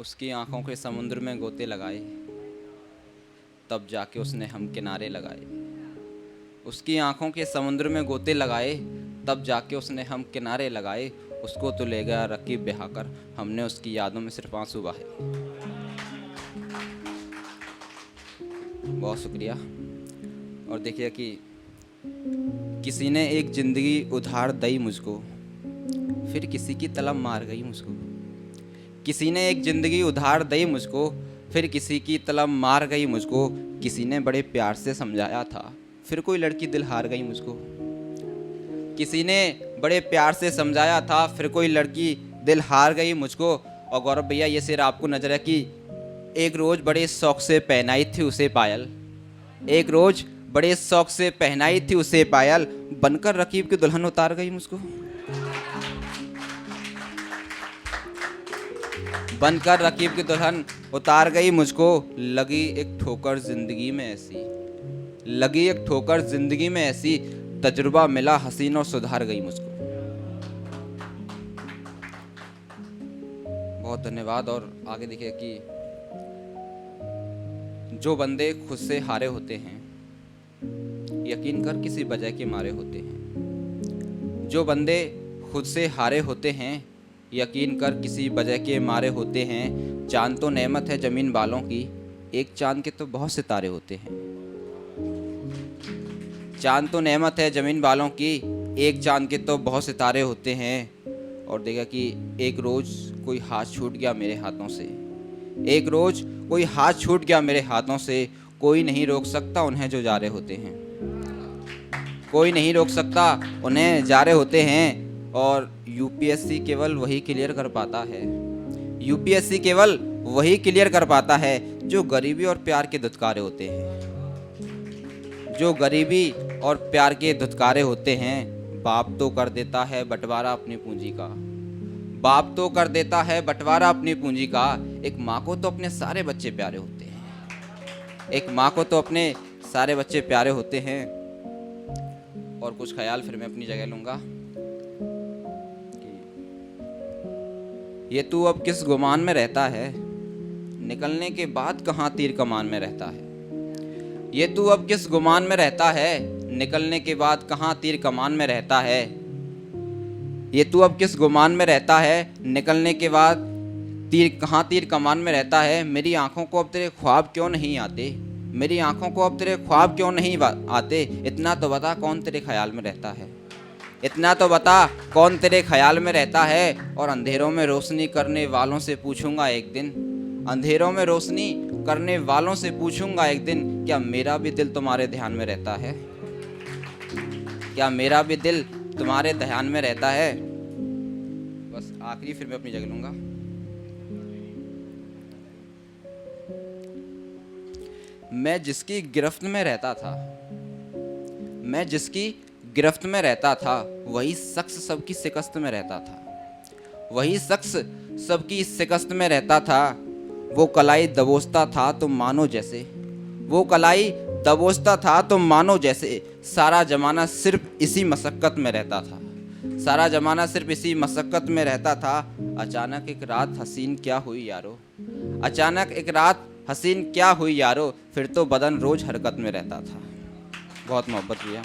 उसकी आंखों के समुद्र में गोते लगाए, तब जाके उसने हम किनारे लगाए। उसकी आंखों के समुद्र में गोते लगाए, तब जाके उसने हम किनारे लगाए। उसको तो ले गया रकीब बहाकर, हमने उसकी यादों में सिर्फ आंसू बहाए। बहुत शुक्रिया। और देखिए कि किसी ने एक जिंदगी उधार दी मुझको, फिर किसी की तलब मार गई मुझको। किसी ने एक जिंदगी उधार दी मुझको, फिर किसी की तलब मार गई मुझको। किसी ने बड़े प्यार से समझाया था, फिर कोई लड़की दिल हार गई मुझको। किसी ने बड़े प्यार से समझाया था, फिर कोई लड़की दिल हार गई मुझको। और गौरव भैया ये शेर आपको नजर है कि एक रोज बड़े शौक से पहनाई थी उसे पायल, एक रोज बड़े शौक से पहनाई थी उसे पायल, बनकर रकीब की दुल्हन उतार गई मुझको। बनकर रकीब की दुल्हन उतार गई मुझको। लगी एक ठोकर जिंदगी में ऐसी, लगी एक ठोकर जिंदगी में ऐसी, तजुर्बा मिला हसीन और सुधार गई मुझको। बहुत धन्यवाद। और आगे देखिए कि जो बंदे खुद से हारे होते हैं, यकीन कर किसी वजह के मारे होते हैं। जो बंदे खुद से हारे होते हैं, यकीन कर किसी वजह के मारे होते हैं। चांद तो नेमत है जमीन वालों की, एक चांद के तो बहुत सितारे होते हैं। चांद तो नेमत है जमीन वालों की, एक चांद के तो बहुत सितारे होते हैं। और देखा कि एक रोज कोई हाथ छूट गया मेरे हाथों से, एक रोज कोई हाथ छूट गया मेरे हाथों से। कोई नहीं रोक सकता उन्हें जो जा रहे होते हैं, कोई नहीं रोक सकता उन्हें जा रहे होते हैं। और यूपीएससी केवल वही क्लियर कर पाता है, यूपीएससी केवल वही क्लियर कर पाता है जो गरीबी और प्यार के धुतकारे होते हैं, जो गरीबी और प्यार के धुतकारे होते हैं। बाप तो कर देता है बंटवारा अपनी पूंजी का, बाप तो कर देता है बंटवारा अपनी पूंजी का। एक माँ को तो अपने सारे बच्चे प्यारे होते हैं, एक माँ को तो अपने सारे बच्चे प्यारे होते हैं। और कुछ ख्याल फिर मैं अपनी जगह लूँगा। ये तू अब किस गुमान में रहता है, निकलने के बाद कहाँ तीर कमान में रहता है। ये तू अब किस गुमान में रहता है, निकलने के बाद कहाँ तीर कमान में रहता है। ये तू अब किस गुमान में रहता है, निकलने के बाद तीर कमान में रहता है। मेरी आंखों को अब तेरे ख्वाब क्यों नहीं आते, मेरी आंखों को अब तेरे ख्वाब क्यों नहीं आते। इतना तो बता कौन तेरे ख्याल में रहता है, इतना तो बता कौन तेरे ख्याल में रहता है। और अंधेरों में रोशनी करने वालों से पूछूंगा एक दिन, अंधेरों में रोशनी करने वालों से पूछूंगा एक दिन, क्या मेरा भी दिल तुम्हारे ध्यान में रहता है, क्या मेरा भी दिल तुम्हारे ध्यान में रहता है। बस आखिरी फिर मैं अपनी जगह लूंगा। मैं जिसकी गिरफ्त में रहता था, मैं जिसकी गिरफ्त में रहता था, वही शख्स सबकी शिकस्त में रहता था, वही शख्स सबकी शिकस्त में रहता था। वो कलाई दबोचता था तो मानो जैसे, वो कलाई दबोचता था तो मानो जैसे, सारा जमाना सिर्फ इसी मशक्कत में रहता था, सारा जमाना सिर्फ इसी मशक्कत में रहता था। अचानक एक रात हसीन क्या हुई यारो, अचानक एक रात हसीन क्या हुई यारो, फिर तो बदन रोज हरकत में रहता था। बहुत मोहब्बत भैया।